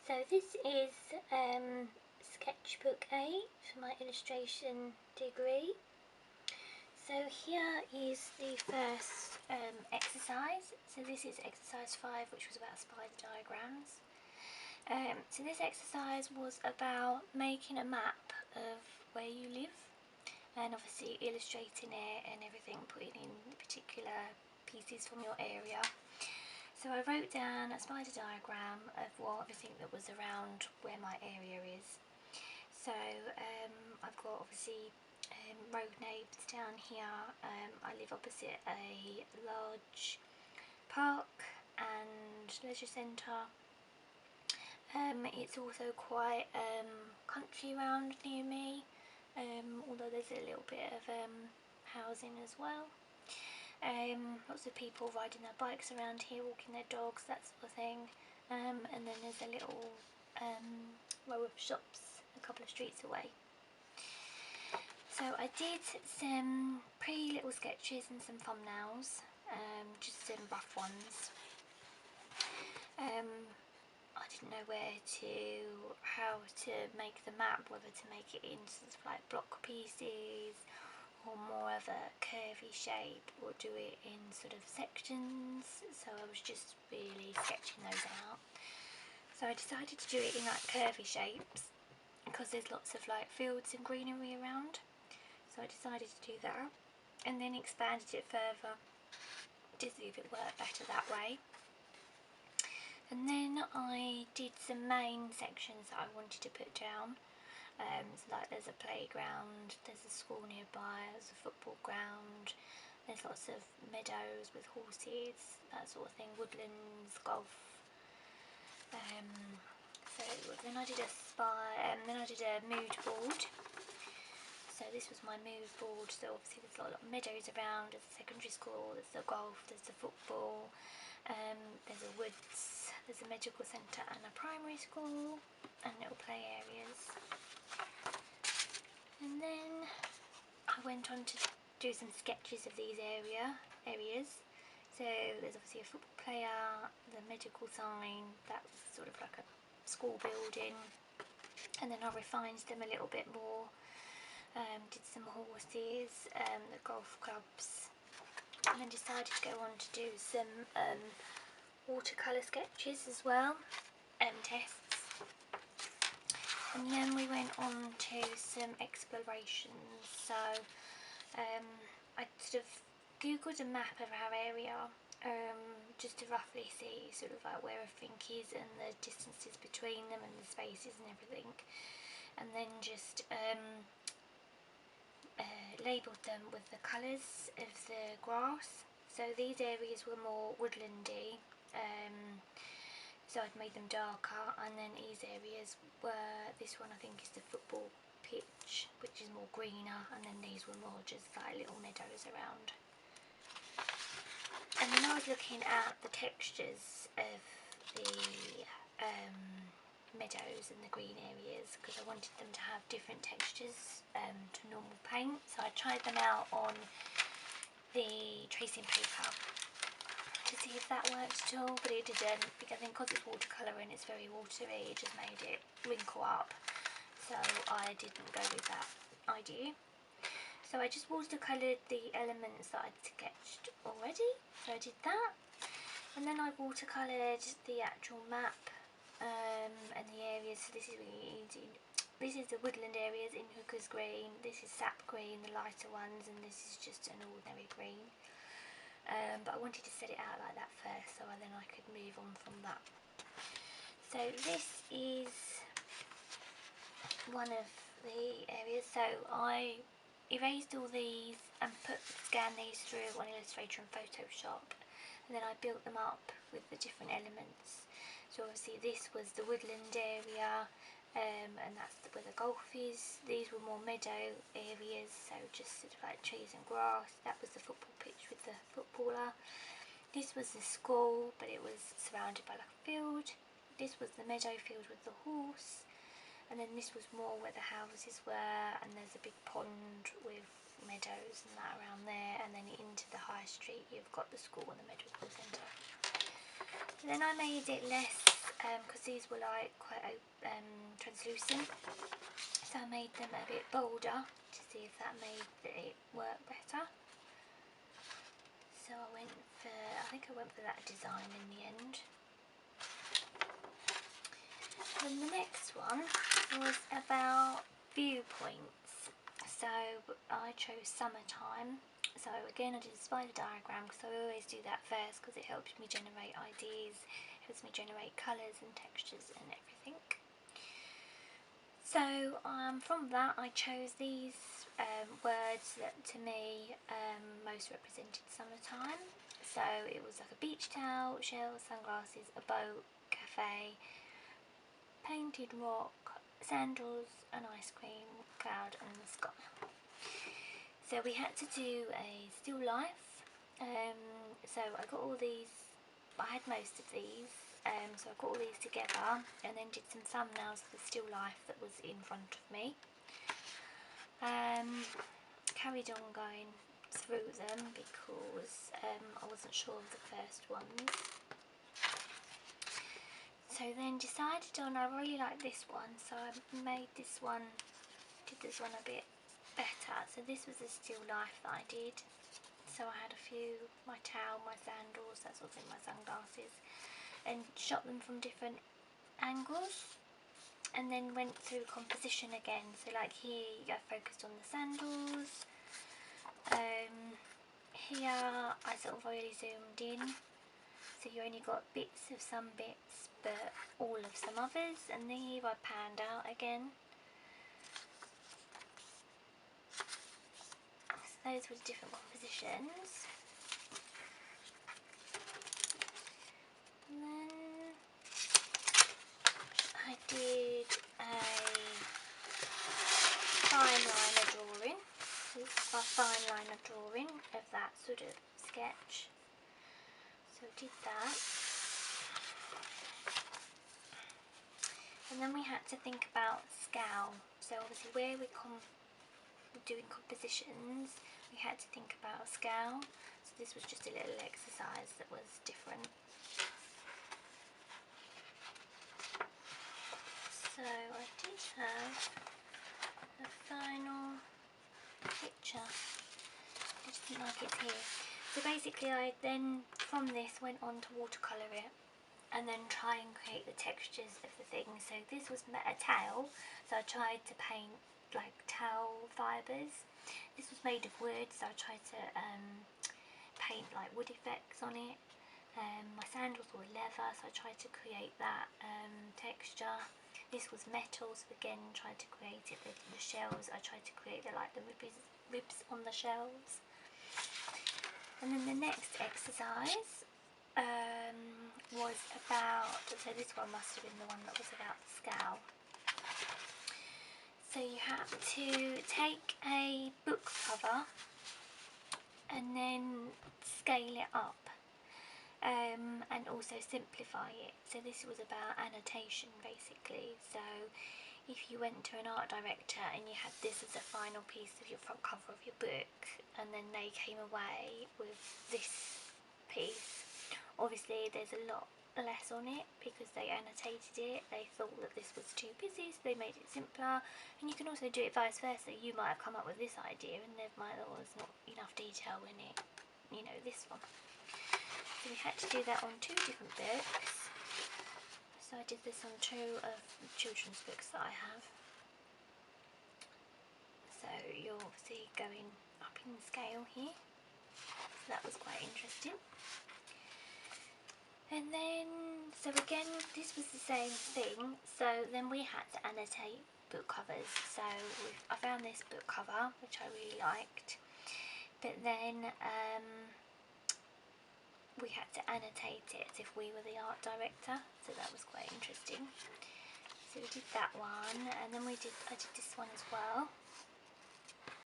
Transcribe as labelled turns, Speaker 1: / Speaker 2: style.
Speaker 1: So this is Sketchbook 8 for my illustration degree. So here is the first exercise. So this is exercise 5, which was about spider diagrams. So this exercise was about making a map of where you live and obviously illustrating it and everything, putting in particular pieces from your area. So I wrote down a spider diagram of everything that was around where my area is. So I've got obviously road neighbours down here. I live opposite a large park and leisure centre. It's also quite country around near me, although there's a little bit of housing as well. Lots of people riding their bikes around here, walking their dogs, that sort of thing. And then there's a little row of shops a couple of streets away. So I did some pretty little sketches and some thumbnails, just some rough ones. I didn't know how to make the map, whether to make it into sort of like block pieces or more of a curvy shape, or do it in sort of sections. So I was just really sketching those out. So I decided to do it in like curvy shapes because there's lots of like fields and greenery around. So I decided to do that and then expanded it further to see if it worked better that way. And then I did some main sections that I wanted to put down. So like there's a playground, there's a school nearby, there's a football ground, there's lots of meadows with horses, that sort of thing, woodlands, golf. So then I did a mood board. So this was my mood board. So obviously there's a lot of meadows around, there's a secondary school, there's the golf, there's the football, there's a woods, there's a medical centre and a primary school and little play areas. And then I went on to do some sketches of these areas. So there's obviously a football player, the medical sign, that was sort of like a school building, and then I refined them a little bit more, did some horses, the golf clubs, and then decided to go on to do some watercolour sketches as well, tests. And then we went on to some explorations. So I sort of googled a map of our area, just to roughly see sort of like where everything is and the distances between them and the spaces and everything, and then just labelled them with the colours of the grass. So these areas were more woodlandy, so I'd made them darker, and then these areas were, this one I think is the football pitch, which is more greener, and then these were more just like little meadows around. And then I was looking at the textures of the meadows and the green areas, because I wanted them to have different textures to normal paint. So I tried them out on the tracing paper to see if that worked at all, but it didn't, because I think because it's watercolour and it's very watery, it just made it wrinkle up, so I didn't go with that idea. So I just watercoloured the elements that I'd sketched already, so I did that, and then I watercoloured the actual map and the areas. So this is really easy. This is the woodland areas in Hooker's Green, this is sap green, the lighter ones, and this is just an ordinary green. But I wanted to set it out like that first, so then I could move on from that. So this is one of the areas. So I erased all these and scanned these through on Illustrator and Photoshop, and then I built them up with the different elements. So obviously this was the woodland area, and that's where the golf is. These were more meadow areas, so just sort of like trees and grass. That was the football pitch with the footballer. This was the school, but it was surrounded by like a field. This was the meadow field with the horse, and then this was more where the houses were, and there's a big pond with meadows and that around there, and then into the high street you've got the school and the medical centre. Then I made it less, because these were like quite translucent, so I made them a bit bolder to see if that made it work better. So I think I went for that design in the end. Then the next one was about viewpoints. So I chose summertime. So again, I did a spider diagram because I always do that first because it helps me generate ideas, helps me generate colours and textures and everything. So from that I chose these words that to me most represented summertime. So it was like a beach towel, shells, sunglasses, a boat, cafe, painted rock, sandals, an ice cream, cloud and the sky. So we had to do a still life. So I got all these, I had most of these, so I got all these together and then did some thumbnails of the still life that was in front of me. Carried on going through them because I wasn't sure of the first ones. So then decided on, I really like this one, so I made this one, did this one a bit better. So this was a still life that I did. So I had a few, my towel, my sandals, that sort of thing, my sunglasses, and shot them from different angles. And then went through composition again. So like here I focused on the sandals. Here I sort of really zoomed in. So you only got bits of some bits but all of some others. And then here I panned out again. So those were the different compositions. And then I did a fine liner drawing. This is a fine liner drawing of that sort of sketch. So I did that. And then we had to think about scale. So obviously where we're doing compositions, we had to think about scale. So this was just a little exercise that was different. So I did have a final picture. I just didn't like it here. So basically I then from this went on to watercolour it and then try and create the textures of the thing. So this was a tail, so I tried to paint like towel fibres. This was made of wood, so I tried to paint like wood effects on it. My sandals were leather, so I tried to create that texture. This was metal, so again tried to create it. The shells, I tried to create the ribs on the shells. And then the next exercise was about, so this one must have been the one that was about the scale. So you have to take a book cover and then scale it up. And also simplify it. So this was about annotation basically. So if you went to an art director and you had this as a final piece of your front cover of your book and then they came away with this piece, obviously there's a lot less on it because they annotated it. They thought that this was too busy, so they made it simpler. And you can also do it vice versa. You might have come up with this idea and there might have was not enough detail in it, you know, this one. So we had to do that on 2 different books. So I did this on 2 of the children's books that I have. So you're obviously going up in scale here. So that was quite interesting. And then, so again, this was the same thing. So then we had to annotate book covers. So I found this book cover, which I really liked. But then we had to annotate it as if we were the art director, so that was quite interesting. So we did that one, and then I did this one as well.